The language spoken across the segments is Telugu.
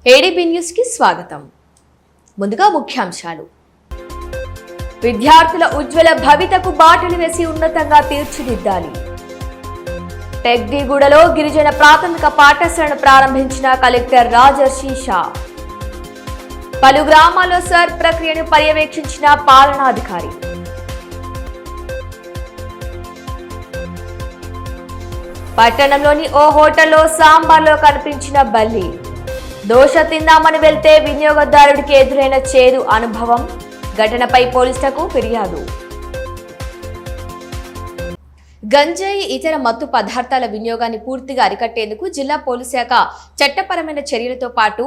ఏడీబీ న్యూస్ కి స్వాగతం. ముందుగా ముఖ్యాంశాలు. విద్యార్థుల ఉజ్వల భవితకు బాటలు వేసి ఉన్నతంగా తీర్చిదిద్దాలి. టెక్డీగూడలో గిరిజన ప్రాథమిక పాఠశాలను ప్రారంభించిన కలెక్టర్ రాజర్షి షా. పలు గ్రామాల్లో సర్ ప్రక్రియను పర్యవేక్షించిన పాలనాధికారి. పట్టణంలోని ఓ హోటల్లో సాంబార్లో కనిపించిన బల్లి. దోశ తిందామని వెళ్తే వినియోగదారుడికి ఎదురైన చేదు అనుభవం. ఘటనపై పోలీసులకు ఫిర్యాదు. గంజాయి ఇతర మత్తు పదార్థాల వినియోగాన్ని పూర్తిగా అరికట్టేందుకు జిల్లా పోలీసు శాఖ చట్టపరమైన చర్యలతో పాటు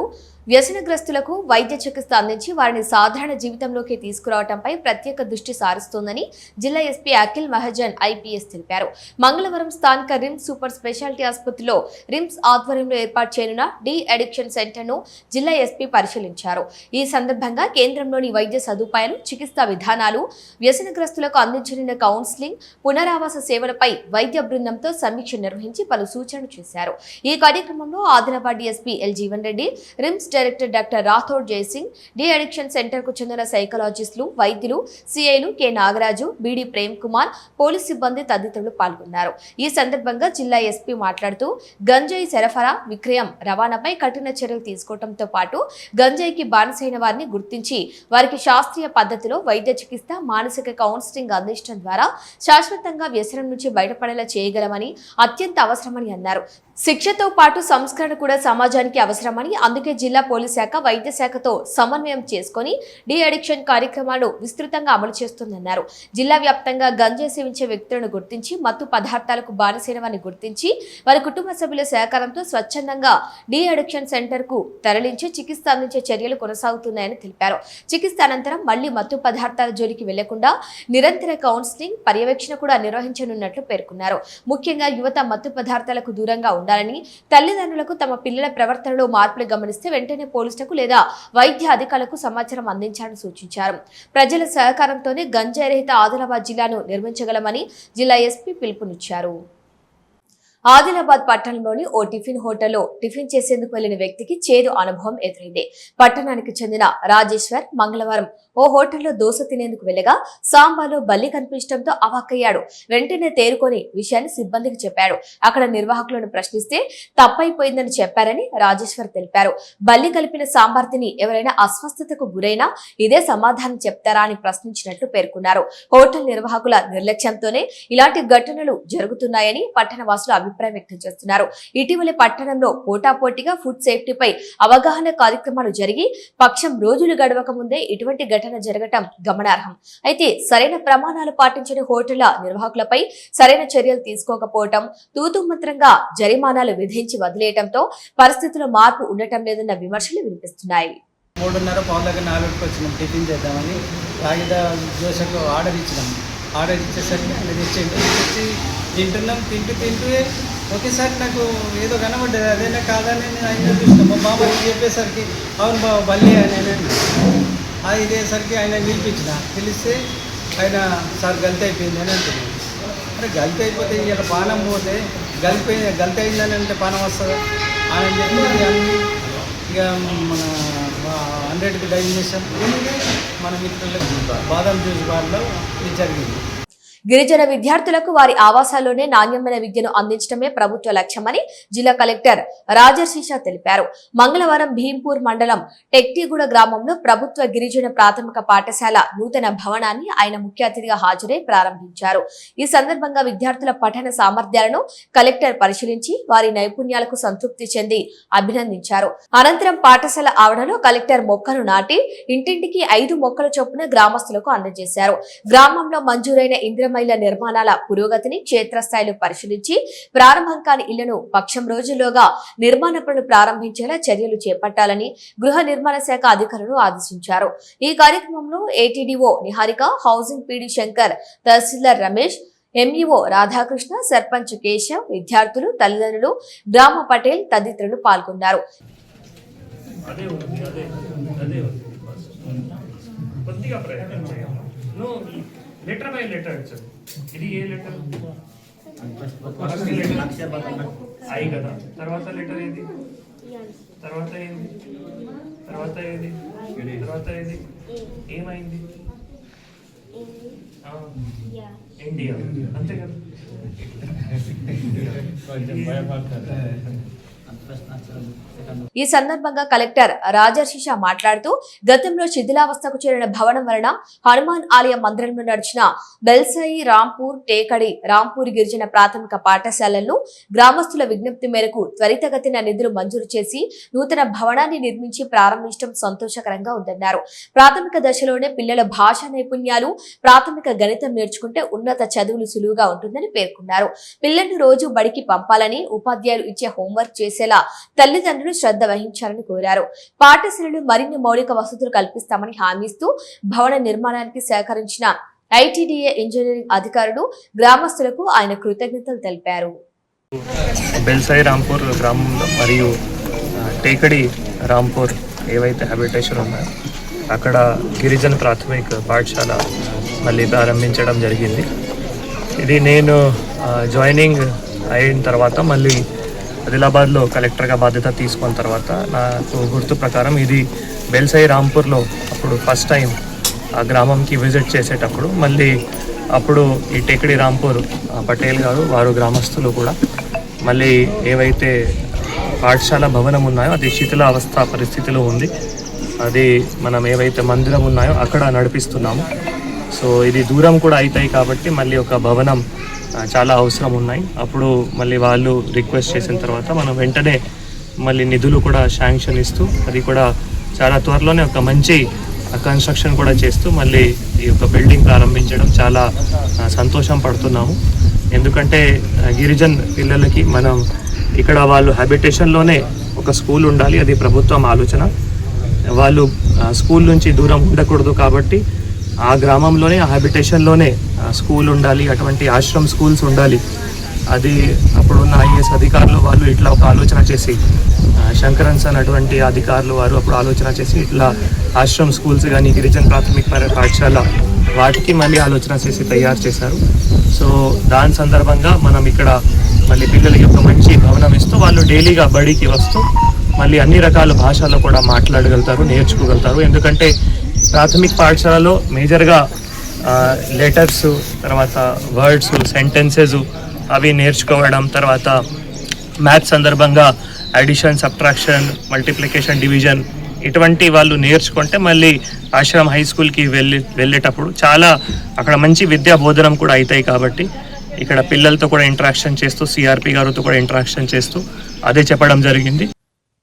వ్యసనగ్రస్తులకు వైద్య చికిత్స అందించి వారిని సాధారణ జీవితంలోకి తీసుకురావడంపై ప్రత్యేక దృష్టి సారిస్తోందని జిల్లా ఎస్పీ అఖిల్ మహాజన్ ఐపీఎస్ తెలిపారు. మంగళవారం స్థానిక రిమ్స్ సూపర్ స్పెషాలిటీ ఆసుపత్రిలో రిమ్స్ ఆధ్వర్యంలో ఏర్పాటు చేయనున్న డి అడిక్షన్ సెంటర్ను జిల్లా ఎస్పీ పరిశీలించారు. ఈ సందర్భంగా కేంద్రంలోని వైద్య సదుపాయాలు, చికిత్సా విధానాలు, వ్యసనగ్రస్తులకు అందించనున్న కౌన్సిలింగ్, పునరావాస సేవలపై వైద్య బృందంతో సమీక్ష నిర్వహించి పలు సూచనలు చేశారు. ఈ కార్యక్రమంలో Adilabad DSP L Jeevan Reddy, RIMS director doctor Rathod Jaising, de addiction centre కు చెందిన సైకాలజిస్టులు, వైద్యులు, సిఐలు కె నాగరాజు, బిడి ప్రేమ్ కుమార్, పోలీస్ సిబ్బంది తదితరులు పాల్గొన్నారు. ఈ సందర్భంగా జిల్లా ఎస్పీ మాట్లాడుతూ గంజాయి సరఫరా, విక్రయం, రవాణాపై కఠిన చర్యలు తీసుకోవడంతో పాటు గంజాయికి బానిసైన వారిని గుర్తించి వారికి శాస్త్రీయ పద్ధతిలో వైద్య చికిత్స, మానసిక కౌన్సిలింగ్ అందించడం ద్వారా శాశ్వతంగా వ్యసనం నుంచి బయటపడేలా చేయగలమని, అత్యంత అవసరమని అన్నారు. శిక్షతో పాటు సంస్కరణ కూడా సమాజానికి అవసరమని, అందుకే జిల్లా పోలీస్ శాఖ వైద్య శాఖతో సమన్వయం చేసుకుని డి అడిక్షన్ కార్యక్రమాలను విస్తృతంగా అమలు చేస్తుందన్నారు. జిల్లా వ్యాప్తంగా గంజాయి సేవించే వ్యక్తులను గుర్తించి, మత్తు పదార్థాలకు బానిసైన వారిని గుర్తించి వారి కుటుంబ సభ్యుల సహకారంతో స్వచ్ఛందంగా డి అడిక్షన్ సెంటర్ కు తరలించి చికిత్స అందించే చర్యలు కొనసాగుతున్నాయని తెలిపారు. చికిత్స అనంతరం మళ్లీ మత్తు పదార్థాల జోలికి వెళ్లకుండా నిరంతర కౌన్సిలింగ్, పర్యవేక్షణ కూడా నిర్వహించనున్నట్లు పేర్కొన్నారు. ముఖ్యంగా యువత మత్తు పదార్థాలకు దూరంగా ఉండాలని, తల్లిదండ్రులకు తమ పిల్లల ప్రవర్తనలో మార్పులు గమనిస్తే వెంటనే పోలీసులకు లేదా వైద్య అధికారులకు సమాచారం అందించాలని సూచించారు. ప్రజల సహకారంతోనే గంజాయి రహిత ఆదిలాబాద్ జిల్లాను నిర్మించగలమని జిల్లా ఎస్పీ పిలుపునిచ్చారు. ఆదిలాబాద్ పట్టణంలోని ఓ టిఫిన్ హోటల్లో టిఫిన్ చేసేందుకు వెళ్లిన వ్యక్తికి చేదు అనుభవం ఎదురైంది. పట్టణానికి చెందిన రాజేశ్వర్ మంగళవారం ఓ హోటల్లో దోశ తినేందుకు వెళ్లగా సాంబార్లో బల్లి కనిపించడంతో అవాక్కయ్యాడు. వెంటనే తేరుకొని విషయాన్ని సిబ్బందికి చెప్పాడు. అక్కడ నిర్వాహకులను ప్రశ్నిస్తే తప్పైపోయిందని చెప్పారని రాజేశ్వర్ తెలిపారు. బల్లి కలిపిన సాంబార్ తిని ఎవరైనా అస్వస్థతకు గురైనా ఇదే సమాధానం చెప్తారా అని ప్రశ్నించినట్లు పేర్కొన్నారు. హోటల్ నిర్వాహకుల నిర్లక్ష్యంతోనే ఇలాంటి ఘటనలు జరుగుతున్నాయని పట్టణ వాసులు అభిప్రాయం వ్యక్తం చేస్తున్నారు. ఇటీవల పట్టణంలో పోటాపోటీగా ఫుడ్ సేఫ్టీపై అవగాహన కార్యక్రమాలు జరిగి పక్షం రోజులు గడవక ముందే ఇటువంటి ఘటన జరగటం గమనార్హం. అయితే సరైన ప్రమాణాలు పాటించని హోటళ్ల నిర్వాహకులపై సరైన చర్యలు తీసుకోకపోవటం, తూతూ మంత్రంగా జరిమానాలు విధించి వదిలేయటంతో పరిస్థితుల్లో మార్పు ఉండటం లేదన్న విమర్శలు వినిపిస్తున్నాయి. 3:30 వచ్చినాం టిఫిన్ చేద్దామని. రాగిద దోశకు ఆర్డర్ ఇచ్చినాం. ఆర్డర్ ఇచ్చేసరికి ఆయన తెచ్చి తింటున్నాం. తింటూ ఒకేసారి నాకు ఏదో కనబడ్డది. అదేనా కాదని నేను ఆయన చూసినాం. మా బాబా చెప్పేసరికి అవును బాబా బల్లి అని అది ఇదేసరికి ఆయన పిలిస్తే ఆయన సార్ గల్తీ అయిపోయింది అని అంటున్నాను. అంటే గల్తీ అయిపోతే ఇలా పానం పోతే గల్తీ అయిందని అంటే పానం వస్తుందా అని చెప్పి అన్నీ ఇక మన 100కి డైన్ చేసాం. మన మిత్రులకు బాదం జ్యూస్ బార్లో ఇది జరిగింది. గిరిజన విద్యార్థులకు వారి ఆవాసాల్లోనే నాణ్యమైన విద్యను అందించడమే ప్రభుత్వ లక్ష్యమని జిల్లా కలెక్టర్ రాజర్షి షా తెలిపారు. మంగళవారం భీంపూర్ మండలం టెక్టీగూడ గ్రామంలో ప్రభుత్వ గిరిజన ప్రాథమిక పాఠశాల నూతన భవనాన్ని ఆయన ముఖ్య అతిథిగా హాజరై ప్రారంభించారు. ఈ సందర్భంగా విద్యార్థుల పఠన సామర్థ్యాలను కలెక్టర్ పరిశీలించి వారి నైపుణ్యాలకు సంతృప్తి చెంది అభినందించారు. అనంతరం పాఠశాల ఆవరణలో కలెక్టర్ మొక్కలు నాటి ఇంటింటికి 5 మొక్కల చొప్పున గ్రామస్తులకు అందజేశారు. గ్రామంలో మంజూరైన ఇంద్ర మహిళ నిర్మాణాల పురోగతిని క్షేత్రస్థాయిలో పరిశీలించి ప్రారంభం కాని ఇళ్లను పక్షం రోజుల్లోగా నిర్మాణ పనులు ప్రారంభించేలా చర్యలు చేపట్టాలని గృహ నిర్మాణ శాఖ అధికారులు ఆదేశించారు. ఈ కార్యక్రమంలో ATDO Niharika, housing PD Shankar, తహసీల్దార్ రమేష్, ఎంఈఓ రాధాకృష్ణ, సర్పంచ్ కేశవ్, విద్యార్థులు, తల్లిదండ్రులు, గ్రామ పటేల్ తదితరులు పాల్గొన్నారు. लेटर बाय लेटर ఇది ఏ లెటర్ ఐ కదా తర్వాత లెటర్ ఏది తర్వాత ఏంది? తర్వాత ఏది? తర్వాత ఏది? ఏమైంది? ఇండియా. అంతే కదా. ఈ సందర్భంగా కలెక్టర్ రాజర్షిష మాట్లాడుతూ గతంలో శిథిలావస్థకు చేరిన భవనం వలన హనుమాన్ ఆలయ మందిరంలో నడిచిన బెల్సాయి, రాంపూర్, టేకడి, రాంపూర్ గిరిజన ప్రాథమిక పాఠశాలలను గ్రామస్తుల విజ్ఞప్తి మేరకు త్వరితగతిన నిధులు మంజూరు చేసి నూతన భవనాన్ని నిర్మించి ప్రారంభించడం సంతోషకరంగా ఉందన్నారు. ప్రాథమిక దశలోనే పిల్లల భాషా నైపుణ్యాలు, ప్రాథమిక గణితం నేర్చుకుంటే ఉన్నత చదువులు సులువుగా ఉంటుందని పేర్కొన్నారు. పిల్లలను రోజు బడికి పంపాలని, ఉపాధ్యాయులు ఇచ్చే హోంవర్క్ చేసేలా తల్లిదండ్రులు శ్రద్ధ వహించాలని కోరారు. పాఠశాలలు మరిన్ని మౌలిక వసతులు కల్పిస్తామని హామీ ఇస్తూ భవన నిర్మాణానికి సహకరించిన ఐటీడీఏ ఇంజనీరింగ్ అధికారులు, గ్రామస్తులకు ఆయన కృతజ్ఞతలు తెలిపారు. బెల్సాయి రాంపూర్ గ్రామంలో మరియు టేకడి రాంపూర్ ఏవైతే హ్యాబిటేషన్ ఉన్నాయో అక్కడ గిరిజన ప్రాథమిక పాఠశాల మళ్ళీ ప్రారంభించడం జరిగింది. ఇది నేను జాయినింగ్ అయిన తర్వాత మళ్ళీ ఆదిలాబాద్లో కలెక్టర్గా బాధ్యత తీసుకున్న తర్వాత నాకు గుర్తు ప్రకారం ఇది బెల్సాయి రాంపూర్లో అప్పుడు ఫస్ట్ టైం ఆ గ్రామంకి విజిట్ చేసేటప్పుడు మళ్ళీ అప్పుడు ఈ టేకడి రాంపూర్ పటేల్ గారు వారు గ్రామస్తులు కూడా మళ్ళీ ఏవైతే పాఠశాల భవనం ఉన్నాయో అది శిథిల అవస్థ పరిస్థితిలో ఉంది. అది మనం ఏవైతే మందిరం ఉన్నాయో అక్కడ నడిపిస్తున్నాము. సో ఇది దూరం కూడా అవుతాయి కాబట్టి మళ్ళీ ఒక భవనం చాలా అవసరం ఉన్నాయి. అప్పుడు మళ్ళీ వాళ్ళు రిక్వెస్ట్ చేసిన తర్వాత మనం వెంటనే మళ్ళీ నిధులు కూడా శాంక్షన్ ఇస్తూ అది కూడా చాలా త్వరలోనే ఒక మంచి కన్స్ట్రక్షన్ కూడా చేస్తూ మళ్ళీ ఈ యొక్క బిల్డింగ్ ప్రారంభించడం చాలా సంతోషం పడుతున్నాము. ఎందుకంటే గిరిజన్ పిల్లలకి మనం ఇక్కడ వాళ్ళు హ్యాబిటేషన్లోనే ఒక స్కూల్ ఉండాలి, అది ప్రభుత్వం ఆలోచన. వాళ్ళు స్కూల్ నుంచి దూరం ఉండకూడదు కాబట్టి ఆ గ్రామంలోనే ఆ హ్యాబిటేషన్లోనే స్కూల్ ఉండాలి, అటువంటి ఆశ్రమ్ స్కూల్స్ ఉండాలి. అది అప్పుడున్న ఐఏఎస్ అధికారులు వాళ్ళు ఇట్లా ఒక ఆలోచన చేసి శంకరన్స్ అటువంటి అధికారులు వారు అప్పుడు ఆలోచన చేసి ఇట్లా ఆశ్రమ్ స్కూల్స్ కానీ గిరిజన ప్రాథమిక పాఠశాల వాటికి మళ్ళీ ఆలోచన చేసి తయారు చేశారు. సో దాని సందర్భంగా మనం ఇక్కడ మళ్ళీ పిల్లలకి ఒక మంచి భవనం ఇస్తూ వాళ్ళు డైలీగా బడికి వస్తూ మళ్ళీ అన్ని రకాల భాషల్లో కూడా మాట్లాడగలుగుతారు, నేర్చుకోగలుగుతారు. ఎందుకంటే ప్రాథమిక పాఠశాలలో మేజర్గా లెటర్స్, తర్వాత వర్డ్స్, సెంటెన్సెస్ అవి నేర్చుకోవడం, తర్వాత మ్యాథ్స్ సందర్భంగా అడిషన్, సబ్ట్రాక్షన్, మల్టిప్లికేషన్, డివిజన్ ఇటువంటి వాళ్ళు నేర్చుకుంటే మళ్ళీ ఆశ్రమ్ హై స్కూల్కి వెళ్ళేటప్పుడు చాలా అక్కడ మంచి విద్యా బోధనం కూడా అవుతాయి. కాబట్టి ఇక్కడ పిల్లలతో కూడా ఇంటరాక్షన్ చేస్తూ సిఆర్పి గారితో కూడా ఇంటరాక్షన్ చేస్తూ అదే చెప్పడం జరిగింది.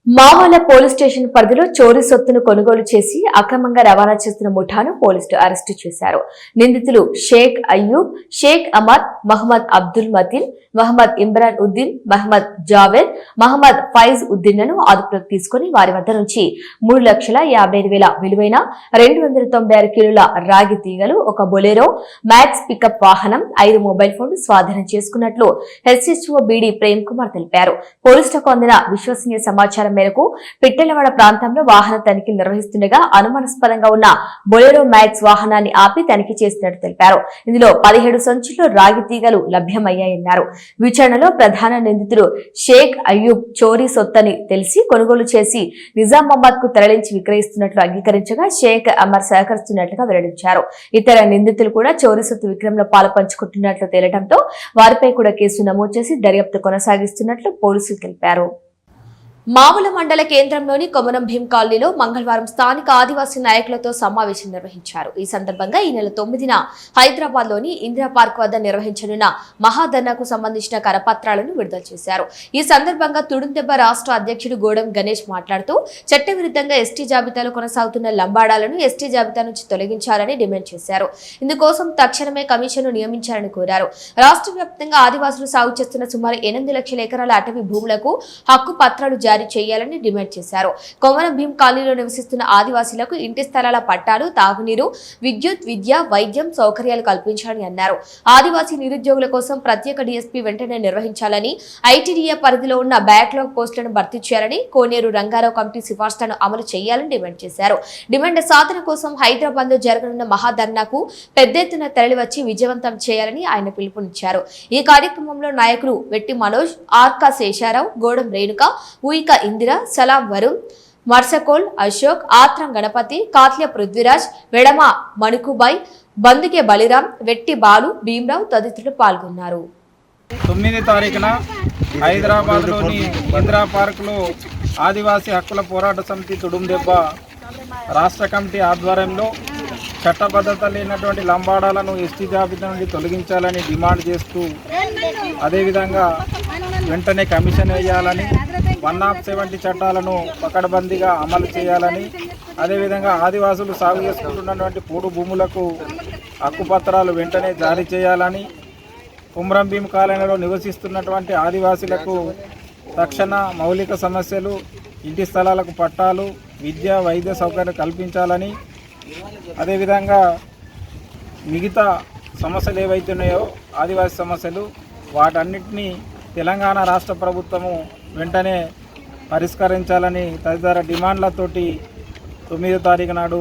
మావాల పోలీస్ స్టేషన్ పరిధిలో చోరీ సొత్తును కొనుగోలు చేసి అక్రమంగా రవాణా చేస్తున్న ముఠాను పోలీసులు అరెస్టు చేశారు. నిందితులు షేక్ అయ్యూబ్, షేక్ అమర్, మహమ్మద్ అబ్దుల్ మతీన్, మహమ్మద్ ఇమ్రాన్ ఉద్దీన్, మహమ్మద్ జావేద్, మహమ్మద్ ఫైజ్ ఉద్దీన్లను అదుపులోకి తీసుకుని వారి వద్ద నుంచి 3,55,000 విలువైన 296 కిలోల రాగి తీగలు, ఒక బొలెరో మ్యాక్స్ పికప్ వాహనం, 5 మొబైల్ ఫోన్లు స్వాధీనం చేసుకున్నట్లు ఎస్హెచ్ఓ బీడీ ప్రేమ్ కుమార్ తెలిపారు. పోలీసులకు అందిన విశ్వసనీయ సమాచారం మేరకు పిట్టెలవాడ ప్రాంతంలో వాహన తనిఖీలు నిర్వహిస్తుండగా అనుమానాస్పదంగా ఉన్న బొలెరో మ్యాక్స్ వాహనాన్ని ఆపి తనిఖీ చేసినట్టు తెలిపారు. ఇందులో 17 సంచుల్లో రాగి తీగలు లభ్యమయ్యాయన్నారు. విచారణలో ప్రధాన నిందితుడు షేక్ అయ్యూబ్ చోరీ సొత్తని తెలిసి కొనుగోలు చేసి నిజామాబాద్ కు తరలించి విక్రయిస్తున్నట్లు అంగీకరించగా షేక్ అమర్ సహకరిస్తున్నట్లుగా వెల్లడించారు. ఇతర నిందితులు కూడా చోరీ సొత్తు విక్రయంలో పాల్పంచుకుంటున్నట్లు తేలడంతో వారిపై కూడా కేసు నమోదు చేసి దర్యాప్తు కొనసాగిస్తున్నట్లు పోలీసులు తెలిపారు. మావుల మండల కేంద్రంలోని కొమరం భీం కాలనీలో మంగళవారం స్థానిక ఆదివాసీ నాయకులతో సమావేశం నిర్వహించారు. ఈ సందర్భంగా ఈ నెల 9న హైదరాబాద్ లోని ఇందిరా పార్క్ వద్ద నిర్వహించనున్న మహాధర్నాకు సంబంధించిన కరపత్రాలను విడుదల చేశారు. ఈ సందర్భంగా తుడుందెబ్బ రాష్ట్ర అధ్యక్షుడు గోడం గణేష్ మాట్లాడుతూ చట్టవిరుద్ధంగా ఎస్టీ జాబితాలో కొనసాగుతున్న లంబాడాలను ఎస్టీ జాబితా నుంచి తొలగించాలని డిమాండ్ చేశారు. ఇందుకోసం తక్షణమే కమిషన్ను నియమించాలని కోరారు. రాష్ట్ర వ్యాప్తంగా ఆదివాసులు సాగు చేస్తున్న సుమారు 8 లక్షల ఎకరాల అటవీ భూములకు హక్కు పత్రాలు జారీ చేయాలని డిమాండ్ చేశారు. కొమరం భీం కాలనీలో నివసిస్తున్న ఆదివాసీలకు ఇంటి స్థలాల పట్టాలు, తాగునీరు, విద్యుత్, విద్య, వైద్యం సౌకర్యాలు కల్పించాలని అన్నారు. ఆదివాసీ నిరుద్యోగుల కోసం ప్రత్యేక డీఎస్పీ వెంటనే నిర్వహించాలని, ఐటీడీఏ పరిధిలో ఉన్న బ్యాక్లాగ్ పోస్టులను భర్తీ చేయాలని, కోనేరు రంగారావు కమిటీ సిఫార్సులను అమలు చేయాలని డిమాండ్ చేశారు. డిమాండ్ సాధన కోసం హైదరాబాద్ లో జరగనున్న మహాధర్నాకు పెద్ద ఎత్తున తరలివచ్చి విజయవంతం చేయాలని ఆయన పిలుపునిచ్చారు. ఈ కార్యక్రమంలో నాయకులు వెట్టి మనోజ్, ఆర్కా శేషారావు, గోడం రేణుక, హన్వీక ఇందిర, సలాం వరుణ్, మర్సకోల్ అశోక్, ఆత్రం గణపతి, కాత్య పృథ్వీరాజ్, వెడమ మణికుబాయ్, బందుకే బలిరాం, వెట్టి బాలు, భీమరావు తదితరులు పాల్గొన్నారు. 9 తారీఖున హైదరాబాద్లోని ఇందిరా పార్కులో ఆదివాసీ హక్కుల పోరాట సమితి తుడుందెబ్బ రాష్ట్ర కమిటీ ఆధ్వర్యంలో చట్టబద్ధత లేనటువంటి లంబాడాలను ఎస్టీ జాబితా నుండి తొలగించాలని డిమాండ్ చేస్తూ, అదేవిధంగా వెంటనే కమిషన్ వేయాలని, 170 చట్టాలను పకడ్బందీగా అమలు చేయాలని, అదేవిధంగా ఆదివాసులు సాగు చేసుకుంటున్నటువంటి పోడు భూములకు హక్కుపత్రాలు వెంటనే జారీ చేయాలని, కుమ్రం భీం కాలనీలో నివసిస్తున్నటువంటి ఆదివాసులకు తక్షణ మౌలిక సమస్యలు, ఇంటి స్థలాలకు పట్టాలు, విద్య వైద్య సౌకర్యం కల్పించాలని, అదేవిధంగా మిగతా సమస్యలు ఏవైతున్నాయో ఆదివాసీ సమస్యలు వాటన్నిటినీ తెలంగాణ రాష్ట్ర ప్రభుత్వము వెంటనే పరిష్కరించాలని తదితర డిమాండ్లతోటి 9వ తారీఖు నాడు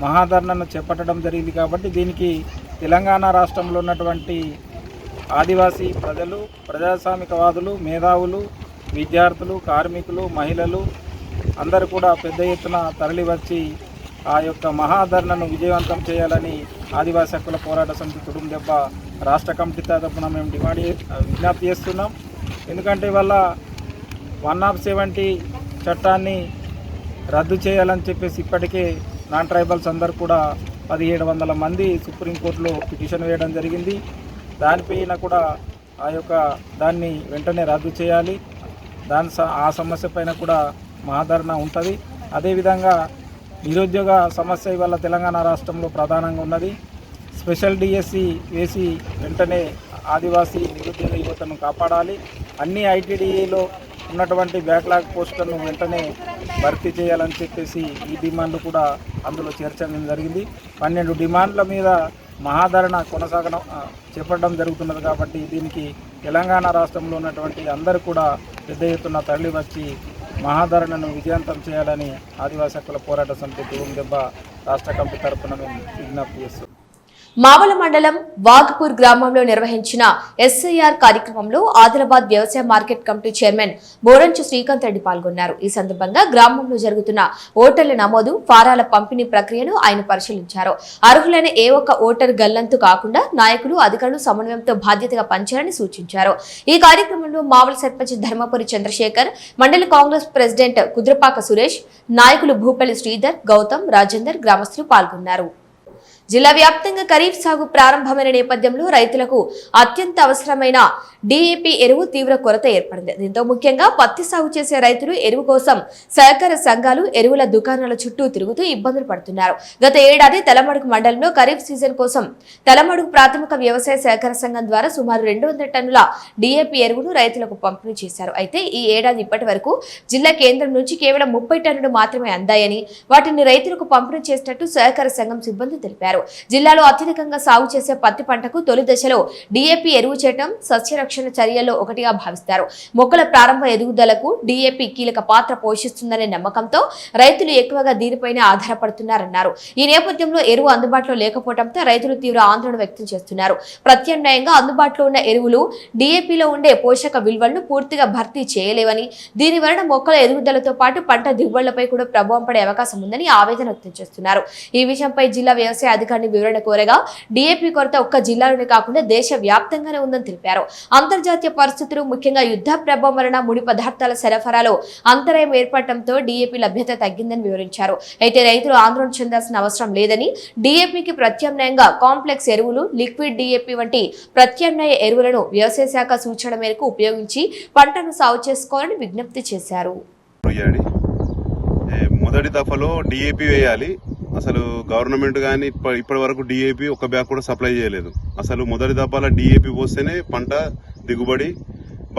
మహాధర్నాను చేపట్టడం జరిగింది. కాబట్టి దీనికి తెలంగాణ రాష్ట్రంలో ఉన్నటువంటి ఆదివాసీ ప్రజలు, ప్రజాస్వామికవాదులు, మేధావులు, విద్యార్థులు, కార్మికులు, మహిళలు అందరూ కూడా పెద్ద ఎత్తున తరలివచ్చి ఆ యొక్క మహాధర్నాను విజయవంతం చేయాలని ఆదివాసీ హక్కుల పోరాట సమితి తుడుందెబ్బ రాష్ట్ర కమిటీ తరపున మేము విజ్ఞప్తి చేస్తున్నాం. ఎందుకంటే ఇవాళ 170 చట్టాన్ని రద్దు చేయాలని చెప్పేసి ఇప్పటికే నాన్ ట్రైబల్స్ అందరూ కూడా 1700 మంది సుప్రీంకోర్టులో పిటిషన్ వేయడం జరిగింది. దానిపైన కూడా దాన్ని వెంటనే రద్దు చేయాలి. ఆ సమస్య పైన కూడా మహాధరణ ఉంటుంది. అదేవిధంగా నిరుద్యోగ సమస్య ఇవాళ తెలంగాణ రాష్ట్రంలో ప్రధానంగా ఉన్నది. స్పెషల్ డిఎస్సి వేసి వెంటనే ఆదివాసీ నిరుద్యోగ యువతను కాపాడాలి. అన్ని ఐటీడీఏలో ఉన్నటువంటి బ్యాక్లాగ్ పోస్టులను వెంటనే భర్తీ చేయాలని చెప్పేసి ఈ డిమాండ్లు కూడా అందులో చేర్చడం జరిగింది. 12 డిమాండ్ల మీద మహాధరణ చేపట్టడం జరుగుతున్నది. కాబట్టి దీనికి తెలంగాణ రాష్ట్రంలో ఉన్నటువంటి అందరూ కూడా పెద్ద ఎత్తున తరలి వచ్చి మహాధరణను విజయవంతం చేయాలని ఆదివాసీ హక్కుల పోరాట సమితి తుడుందెబ్బ రాష్ట్ర కమిటీ తరఫున మేము విజ్ఞప్తి చేస్తున్నాం. మావల మండలం వాగ్పూర్ గ్రామంలో నిర్వహించిన ఎస్ఐఆర్ కార్యక్రమంలో ఆదిలాబాద్ వ్యవసాయ market committee chairman Boranchu Srikanth Reddy పాల్గొన్నారు. ఈ సందర్భంగా గ్రామంలో జరుగుతున్న ఓటర్ల నమోదు, ఫారాల పంపిణీ ప్రక్రియను ఆయన పరిశీలించారు. అర్హులైన ఏ ఒక్క ఓటర్ గల్లంతు కాకుండా నాయకులు, అధికారులు సమన్వయంతో బాధ్యతగా పనిచేయాలని సూచించారు. ఈ కార్యక్రమంలో మావల సర్పంచ్ ధర్మపురి చంద్రశేఖర్, మండల కాంగ్రెస్ ప్రెసిడెంట్ కుద్రపాక సురేష్, నాయకులు భూపల్లి శ్రీధర్, గౌతమ్, రాజేందర్, గ్రామస్తులు పాల్గొన్నారు. జిల్లా వ్యాప్తంగా ఖరీఫ్ సాగు ప్రారంభమైన నేపథ్యంలో రైతులకు అత్యంత అవసరమైన డీఏపీ ఎరువు తీవ్ర కొరత ఏర్పడింది. దీంతో ముఖ్యంగా పత్తి సాగు చేసే రైతులు ఎరువు కోసం సహకార సంఘాలు, ఎరువుల దుకాణాల చుట్టూ తిరుగుతూ ఇబ్బందులు పడుతున్నారు. గత ఏడాది తెలమడుగు మండలంలో ఖరీఫ్ సీజన్ కోసం తెలమడుగు ప్రాథమిక వ్యవసాయ సహకార సంఘం ద్వారా సుమారు 200 టన్నుల డీఏపీ ఎరువును రైతులకు పంపిణీ చేశారు. అయితే ఈ ఏడాది ఇప్పటి వరకు జిల్లా కేంద్రం నుంచి కేవలం 30 టన్నులు మాత్రమే అందాయని, వాటిని రైతులకు పంపిణీ చేసినట్టు సహకార సంఘం సిబ్బంది తెలిపారు. జిల్లాలో అత్యధికంగా సాగు చేసే పత్తి పంటకు తొలి దశలో డీఏపీ ఎరువు చేయడం సస్యరక్షణ చర్యల్లో ఒకటిగా భావిస్తారు. మొక్కల ప్రారంభ ఎదుగుదలకు డీఏపీ కీలక పాత్ర పోషిస్తుందనే నమ్మకంతో రైతులు ఎక్కువగా దీనిపైనే ఆధారపడుతున్నారన్నారు. ఈ నేపథ్యంలో ఎరువు అందుబాటులో లేకపోవడంతో రైతులు తీవ్ర ఆందోళన వ్యక్తం చేస్తున్నారు. ప్రత్యామ్నాయంగా అందుబాటులో ఉన్న ఎరువులు డీఏపీలో ఉండే పోషక విలువలను పూర్తిగా భర్తీ చేయలేవని, దీని వలన మొక్కల ఎదుగుదలతో పాటు పంట దిగుబడులపై కూడా ప్రభావం పడే అవకాశం ఉందని ఆవేదన వ్యక్తం చేస్తున్నారు. ఈ విషయంపై జిల్లా వ్యవసాయ అధికారి వివరణ కోరగా డీఏపీ కొరత ఒక్క జిల్లాలోనే కాకుండా దేశ వ్యాప్తంగానే ఉందని తెలిపారు. అంతర్జాతీయ పరిస్థితులు, ముఖ్యంగా యుద్ధ ప్రభావం వలన ముడి పదార్థాల సరఫరాలో అంతరాయం ఏర్పడటంతో డీఏపీ లభ్యత తగ్గిందని వివరించారు. అయితే రైతులు ఆందోళన చెందాల్సిన అవసరం లేదని, డీఏపీకి ప్రత్యామ్నాయంగా కాంప్లెక్స్ ఎరువులు, లిక్విడ్ డీఏపీ వంటి ప్రత్యామ్నాయ ఎరువులను వ్యవసాయ శాఖ సూచన మేరకు ఉపయోగించి పంటను సాగు చేసుకోవాలని విజ్ఞప్తి చేశారు. మొదటి దఫలో డీఏపీ వేయాలి. అసలు గవర్నమెంట్ కానీ ఇప్పటి వరకు డీఏపీ ఒక బ్యాగ్ కూడా సప్లై చేయలేదు. అసలు మొదటి దఫాల డీఏపీ పోస్తేనే పంట దిగుబడి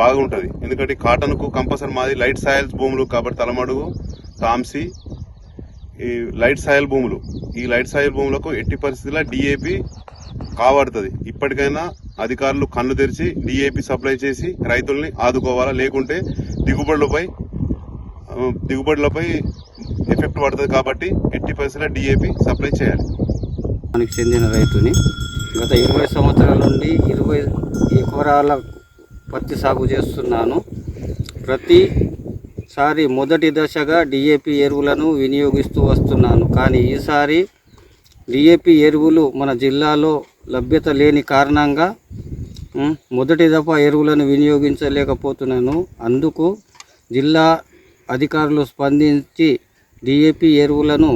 బాగుంటుంది. ఎందుకంటే కాటన్కు కంపల్సరీ మాది లైట్ సాయిల్స్ భూములు కాబట్టి తలమడుగు, తాంసీ, ఈ లైట్ సాయిల్ భూములు, ఈ లైట్ సాయిల్ భూములకు ఎట్టి పరిస్థితుల్లో డీఏపీ కాపాడుతుంది. ఇప్పటికైనా అధికారులు కళ్ళు తెరిచి డీఏపీ సప్లై చేసి రైతుల్ని ఆదుకోవాలా, లేకుంటే దిగుబడులపై ఎఫెక్ట్ పడుతుంది. కాబట్టి ఎట్టి పరిస్థితుల్లో డీఏపీ సప్లై చేయాలి. దానికి చెందిన రైతుని గత 20 సంవత్సరాల నుండి 20 ఎకరాల పత్తి సాగు చేస్తున్నాను. ప్రతి సారి మొదటి దశగా డిఏపి ఎరువులను వినియోగిస్తూ వస్తున్నాను. కానీ ఈసారి డిఏపి ఎరువులు మన జిల్లాలో లభ్యత లేని కారణంగా మొదటి దఫా ఎరువులను వినియోగించలేకపోతున్నాను. అందుకు జిల్లా అధికారులు స్పందించి డిఏపి ఎరువులను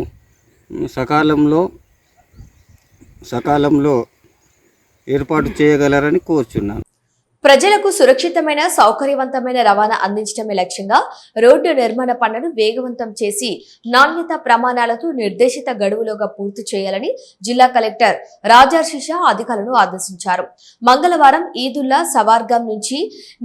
సకాలంలో ఏర్పాటు చేయగలరని కోరుచున్నాను. ప్రజలకు సురక్షితమైన సౌకర్యవంతమైన రవాణా అందించడమే లక్ష్యంగా రోడ్డు నిర్మాణ పనులను వేగవంతం చేసి నాణ్యత ప్రమాణాలతో నిర్దేశిత గడువులోగా పూర్తి చేయాలని జిల్లా కలెక్టర్ రాజర్షిషా అధికారులను ఆదేశించారు. మంగళవారం ఈదుల్లా సవార్గం నుంచి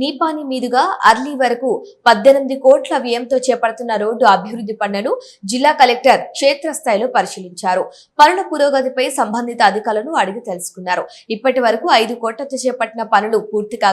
నీపాని మీదుగా అర్లీ వరకు 18 కోట్ల వ్యయంతో చేపడుతున్న రోడ్డు అభివృద్ధి పనులను జిల్లా కలెక్టర్ క్షేత్రస్థాయిలో పరిశీలించారు. పనుల పురోగతిపై సంబంధిత అధికారులను అడిగి తెలుసుకున్నారు. ఇప్పటి వరకు 5 కోట్లతో చేపట్టిన పనులు పూర్తి కాగా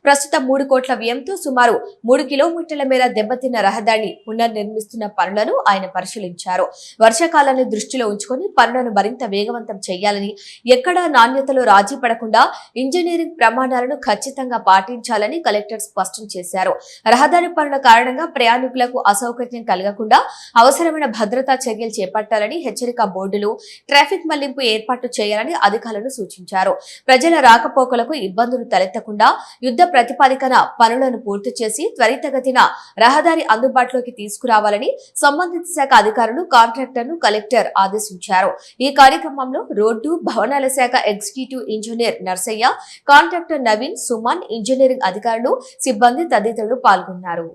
ప్రస్తుతం 3 కోట్ల వ్యయంతో సుమారు 3 కిలోమీటర్ల మేర దెబ్బతిన్న రహదారిని పునర్నిర్మిస్తున్న పనులను ఆయన పరిశీలించారు. వర్షాకాలాన్ని దృష్టిలో ఉంచుకొని పనులను మరింత వేగవంతం చేయాలని, ఎక్కడా నాణ్యతలో రాజీ పడకుండా ఇంజనీరింగ్ ప్రమాణాలను ఖచ్చితంగా పాటించాలని కలెక్టర్ స్పష్టం చేశారు. రహదారి పనుల కారణంగా ప్రయాణికులకు అసౌకర్యం కలగకుండా అవసరమైన భద్రతా చర్యలు చేపట్టాలని హెచ్చరిక బోర్డులు, ట్రాఫిక్ మళ్లింపు ఏర్పాటు చేయాలని అధికారులను సూచించారు. ప్రజల రాకపోకలకు ఇబ్బందులు తలెత్తకుండా యుద్ధ ప్రతిపాదికన పనులను పూర్తి చేసి త్వరితగతిన రహదారి అందుబాటులోకి తీసుకురావాలని సంబంధిత శాఖ అధికారులు, కాంట్రాక్టర్ను కలెక్టర్ ఆదేశించారు. ఈ కార్యక్రమంలో రోడ్డు భవనాల శాఖ executive engineer Narsaiah, contractor Naveen, Suman, engineering అధికారులు, సిబ్బంది తదితరులు పాల్గొన్నారు.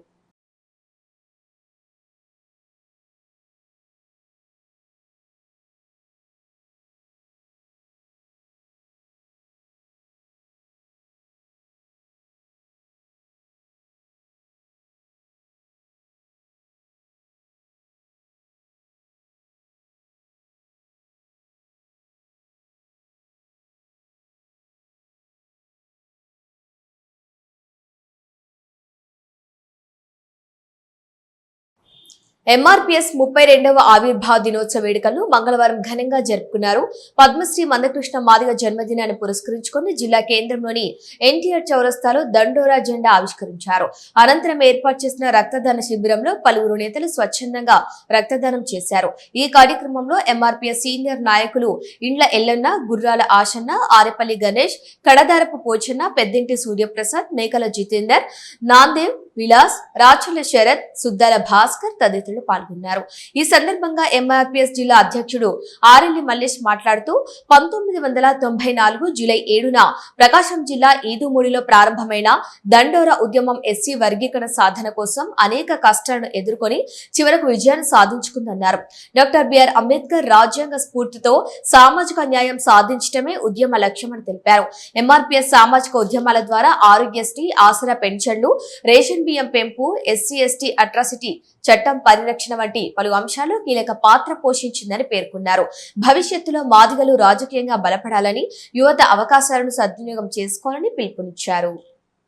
ఎంఆర్పీఎస్ 32వ ఆవిర్భావ దినోత్సవ వేడుకలను మంగళవారం ఘనంగా జరుపుకున్నారు. పద్మశ్రీ మందకృష్ణ మాదిగ జన్మదినాన్ని పురస్కరించుకుని జిల్లా కేంద్రంలోని ఎన్టీఆర్ చౌరస్తాలో దండోరా జెండా ఆవిష్కరించారు. అనంతరం ఏర్పాటు చేసిన రక్తదాన శిబిరంలో పలువురు నేతలు స్వచ్ఛందంగా రక్తదానం చేశారు. ఈ కార్యక్రమంలో ఎంఆర్పీఎస్ సీనియర్ నాయకులు ఇండ్ల ఎల్లన్న, గుర్రాల ఆశన్న, ఆరెపల్లి గణేష్, కడదారపు పోచన్న, పెద్దింటి సూర్యప్రసాద్, మేకల జితేందర్, నాందేవ్, విలాస్, రాచుల శరత్, సుద్దాల భాస్కర్ తదితరులు పాల్గొన్నారు. ఈ సందర్భంగా ఎంఆర్పీఎస్ జిల్లా అధ్యక్షుడు ఆరెల్లి మల్లేష్ మాట్లాడుతూ 1994 జూలై 7న ప్రకాశం జిల్లా ఈదుమూడిలో ప్రారంభమైన దండోరా ఉద్యమం ఎస్సీ వర్గీకరణ సాధన కోసం అనేక కష్టాలను ఎదుర్కొని చివరకు విజయాన్ని సాధించుకుందన్నారు. డాక్టర్ బిఆర్ అంబేద్కర్ రాజ్యాంగ స్ఫూర్తితో సామాజిక న్యాయం సాధించడమే ఉద్యమ లక్ష్యమని తెలిపారు. ఎంఆర్పీఎస్ సామాజిక ఉద్యమాల ద్వారా ఆరోగ్యశ్రీ, ఆసరా పెన్షన్లు, రేషన్ బియ్యం పెంపు, ఎస్సీ ఎస్టీ అట్రాసిటీ చట్టం పరిరక్షణ వంటి పలు అంశాల్లో కీలక పాత్ర పోషించిందని పేర్కొన్నారు. భవిష్యత్తులో మాదిగలు రాజకీయంగా బలపడాలని, యువత అవకాశాలను సద్వినియోగం చేసుకోవాలని పిలుపునిచ్చారు.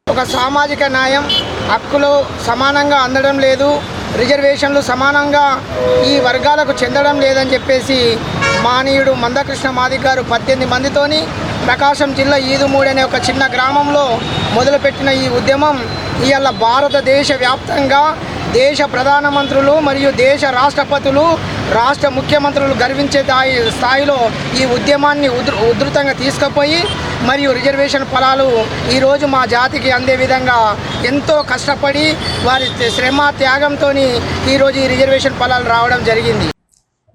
ఒక సామాజిక న్యాయం, హక్కులు సమానంగా అందడం లేదు, రిజర్వేషన్లు సమానంగా ఈ వర్గాలకు చెందడం లేదని చెప్పేసి మానీయుడు మందకృష్ణ మాదిగ గారు 18 మందితోని ప్రకాశం జిల్లా ఈదుమూడి అనే ఒక చిన్న గ్రామంలో మొదలుపెట్టిన ఈ ఉద్యమం ఇవాళ భారతదేశ వ్యాప్తంగా దేశ ప్రధానమంత్రులు మరియు దేశ రాష్ట్రపతులు, రాష్ట్ర ముఖ్యమంత్రులు గర్వించే స్థాయిలో ఈ ఉద్యమాన్ని ఉధృతంగా తీసుకుపోయి మరియు రిజర్వేషన్ ఫలాలు ఈరోజు మా జాతికి అందే విధంగా ఎంతో కష్టపడి వారి శ్రమ త్యాగంతో ఈరోజు ఈ రిజర్వేషన్ ఫలాలు రావడం జరిగింది.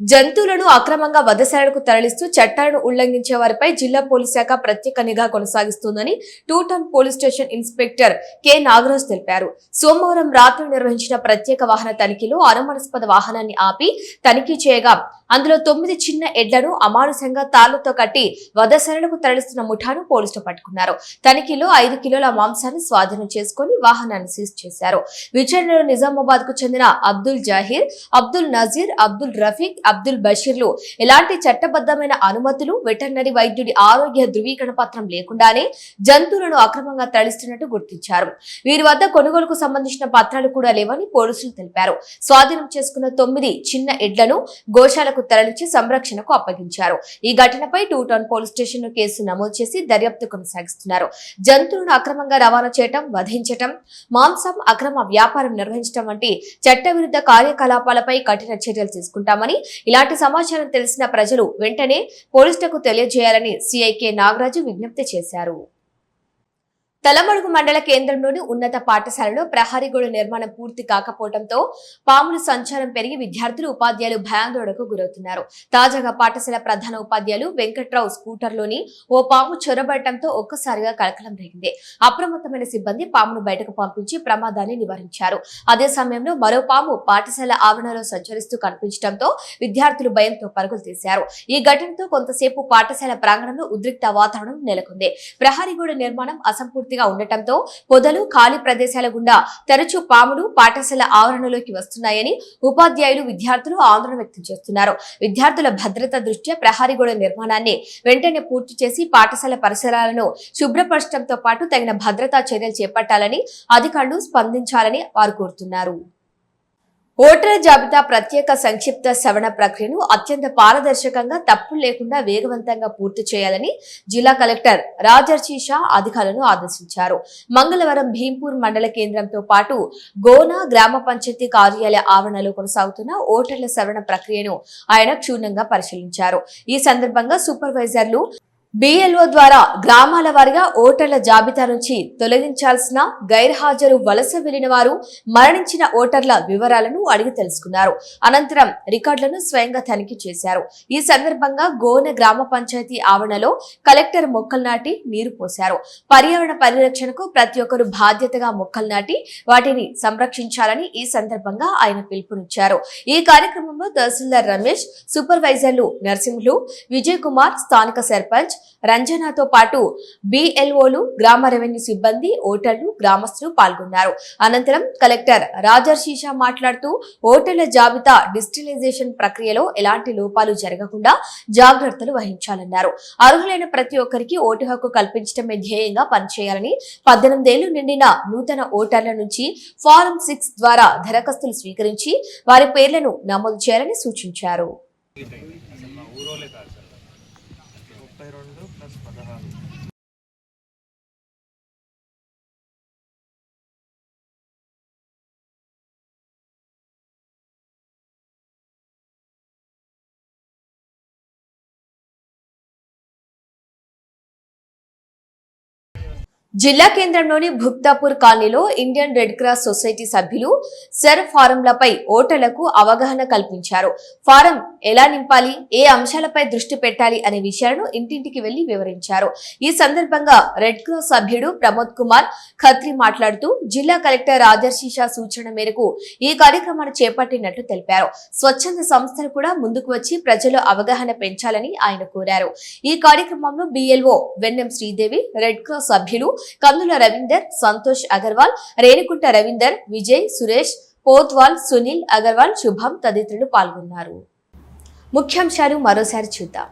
జంతువులను అక్రమంగా వధశాలకు తరలిస్తూ చట్టాలను ఉల్లంఘించే వారిపై జిల్లా పోలీస్ శాఖ ప్రత్యేక నిఘా కొనసాగిస్తోందని 2 town police station inspector K Nagaraj తెలిపారు. సోమవారం రాత్రి నిర్వహించిన ప్రత్యేక వాహన తనిఖీలో అనుమానాస్పద వాహనాన్ని ఆపి తనిఖీ చేయగా అందులో 9 చిన్న ఎడ్లను అమానుషంగా తాళ్లతో కట్టి వధశాలకు తరలిస్తున్న ముఠాను పోలీసులు పట్టుకున్నారు. తనిఖీలో 5 కిలోల మాంసాన్ని స్వాధీనం చేసుకుని వాహనాన్ని సీజ్ చేశారు. విచారణలో నిజామాబాద్ కు చెందిన అబ్దుల్ జాహీర్, అబ్దుల్ నజీర్, అబ్దుల్ రఫీక్, అబ్దుల్ బషీర్లు ఎలాంటి చట్టబద్ధమైన అనుమతులు, వెటర్నరీ వైద్యుడి ఆరోగ్య ధృవీకరణ పత్రం లేకుండానే జంతువులను అక్రమంగా తరలిస్తున్నట్టు గుర్తించారు. వీరి వద్ద కొనుగోలుకు సంబంధించిన పత్రాలు కూడా లేవని పోలీసులు తెలిపారు. స్వాధీనం చేసుకున్న 9 చిన్న ఎడ్లను గోశాలకు జిల్లాలకు తరలించి సంరక్షణకు అప్పగించారు. ఈ ఘటనపై 2 టౌన్ పోలీస్ స్టేషన్ లో కేసు నమోదు చేసి దర్యాప్తు కొనసాగిస్తున్నారు. జంతువులను అక్రమంగా రవాణా చేయటం, వధించటం, మాంసం అక్రమ వ్యాపారం నిర్వహించడం వంటి చట్టవిరుద్ధ కార్యకలాపాలపై కఠిన చర్యలు తీసుకుంటామని, ఇలాంటి సమాచారం తెలిసిన ప్రజలు వెంటనే పోలీసులకు తెలియజేయాలని సిఐకే నాగరాజు విజ్ఞప్తి చేశారు. తలమడుగు మండల కేంద్రంలోని ఉన్నత పాఠశాలలో ప్రహరీ గోడ నిర్మాణం పూర్తి కాకపోవడంతో పాముల సంచారం పెరిగి విద్యార్థులు, ఉపాధ్యాయులు భయాందోళనకు గురవుతున్నారు. తాజాగా పాఠశాల ప్రధాన ఉపాధ్యాయులు వెంకట్రావు స్కూటర్లోని ఓ పాము చొరబడటంతో ఒక్కసారిగా కలకలం రేగింది. అప్రమత్తమైన సిబ్బంది పామును బయటకు పంపించి ప్రమాదాన్ని నివారించారు. అదే సమయంలో మరో పాము పాఠశాల ఆవరణలో సంచరిస్తూ కనిపించడంతో విద్యార్థులు భయంతో పరుగులు తీశారు. ఈ ఘటనతో కొంతసేపు పాఠశాల ప్రాంగణంలో ఉద్రిక్త వాతావరణం నెలకొంది. ప్రహరీ గోడ నిర్మాణం అసంపూర్తిగా ఉండటంతో పొదలు, ఖాళీ ప్రదేశాల గుండా తరచూ పాములు పాఠశాల ఆవరణలోకి వస్తున్నాయని ఉపాధ్యాయులు, విద్యార్థులు ఆందోళన వ్యక్తం చేస్తున్నారు. విద్యార్థుల భద్రత దృష్ట్యా ప్రహరీ గోడ నిర్మాణాన్ని వెంటనే పూర్తి చేసి పాఠశాల పరిసరాలను శుభ్రపరచడంతో పాటు తగిన భద్రతా చర్యలు చేపట్టాలని అధికారులు స్పందించాలని వారు కోరుతున్నారు. ఓటర్ల జాబితా ప్రత్యేక సంక్షిప్త సవరణ ప్రక్రియను అత్యంత పారదర్శకంగా, తప్పులు లేకుండా వేగవంతంగా పూర్తి చేయాలని జిల్లా కలెక్టర్ రాజర్షి షా అధికారులను ఆదేశించారు. మంగళవారం భీంపూర్ మండల కేంద్రంతో పాటు గోనా గ్రామ పంచాయతీ కార్యాలయ ఆవరణలో కొనసాగుతున్న ఓటర్ల సవరణ ప్రక్రియను ఆయన క్షుణ్ణంగా పరిశీలించారు. ఈ సందర్భంగా సూపర్వైజర్లు, BLO ద్వారా గ్రామాల వారీగా ఓటర్ల జాబితా నుంచి తొలగించాల్సిన, గైర్హాజరు, వలస వెళ్లిన వారు, మరణించిన ఓటర్ల వివరాలను అడిగి తెలుసుకున్నారు. అనంతరం రికార్డులను స్వయంగా తనిఖీ చేశారు. ఈ సందర్భంగా గోన గ్రామ పంచాయతీ ఆవరణలో కలెక్టర్ మొక్కలు నాటి నీరు పోశారు. పర్యావరణ పరిరక్షణకు ప్రతి ఒక్కరూ బాధ్యతగా మొక్కలు నాటి వాటిని సంరక్షించాలని ఈ సందర్భంగా ఆయన పిలుపునిచ్చారు. ఈ కార్యక్రమంలో తహసీల్దార్ రమేష్, సూపర్వైజర్లు నరసింహులు, విజయ్ కుమార్, స్థానిక సర్పంచ్ రంజనాతో పాటు BLOలు, గ్రామ రెవెన్యూ సిబ్బంది, ఓటర్లు, గ్రామస్తులు పాల్గొన్నారు. అనంతరం కలెక్టర్ రాజర్షి షా మాట్లాడుతూ ఓటర్ల జాబితా డిజిటలైజేషన్ ప్రక్రియలో ఎలాంటి లోపాలు జరగకుండా జాగ్రత్తలు వహించాలన్నారు. అర్హులైన ప్రతి ఒక్కరికి ఓటు హక్కు కల్పించడమే ధ్యేయంగా పనిచేయాలని, 18 ఏళ్లు నిండిన నూతన ఓటర్ల నుంచి ఫారం 6 ద్వారా దరఖాస్తులు స్వీకరించి వారి పేర్లను నమోదు చేయాలని సూచించారు. జిల్లా కేంద్రంలోని భుక్తాపూర్ కాలనీలో ఇండియన్ రెడ్ క్రాస్ సొసైటీ సభ్యులు సర్ ఫారంలపై ఓటర్లకు అవగాహన కల్పించారు. ఫారం ఎలా నింపాలి, ఏ అంశాలపై దృష్టి పెట్టాలి అనే విషయాలను ఇంటింటికి వెళ్లి వివరించారు. ఈ సందర్భంగా రెడ్ క్రాస్ సభ్యుడు ప్రమోద్ కుమార్ ఖత్రి మాట్లాడుతూ జిల్లా కలెక్టర్ రాజర్షి షా సూచన మేరకు ఈ కార్యక్రమాన్ని చేపట్టినట్లు తెలిపారు. స్వచ్ఛంద సంస్థలు కూడా ముందుకు వచ్చి ప్రజలు అవగాహన పెంచాలని ఆయన కోరారు. ఈ కార్యక్రమంలో BLO Vennem Sridevi, red cross సభ్యులు కందుల రవీందర్, సంతోష్ అగర్వాల్, రేణుకుంట రవీందర్, విజయ్, సురేష్, పోత్వాల్, సునీల్ అగర్వాల్, శుభం తదితరులు పాల్గొన్నారు. ముఖ్యాంశాలు మరోసారి చూద్దాం.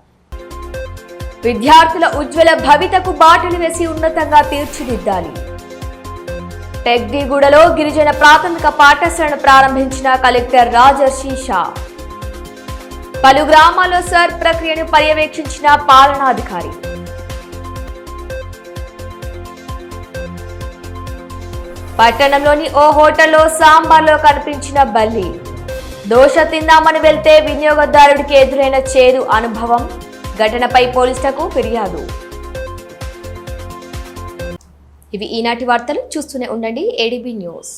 విద్యార్థుల ఉజ్వల భవితకు బాటలు వేసి ఉన్నతంగా తీర్చిదిద్దాలి. టెక్డీగూడలో గిరిజన ప్రాథమిక పాఠశాలను ప్రారంభించిన కలెక్టర్ రాజర్షి షా. పలు గ్రామాల్లో సర్ ప్రక్రియను పర్యవేక్షించిన పాలనాధికారి. పట్టణంలోని ఓ హోటల్లో సాంబార్లో కనిపించిన బల్లి. దోశ తిందామని వెళ్తే వినియోగదారుడికి ఎదురైన చేదు అనుభవం. ఘటనపై పోలీసులకు ఫిర్యాదు. ఇవి ఈనాటి వార్తలు. చూస్తూనే ఉండండి ADB న్యూస్.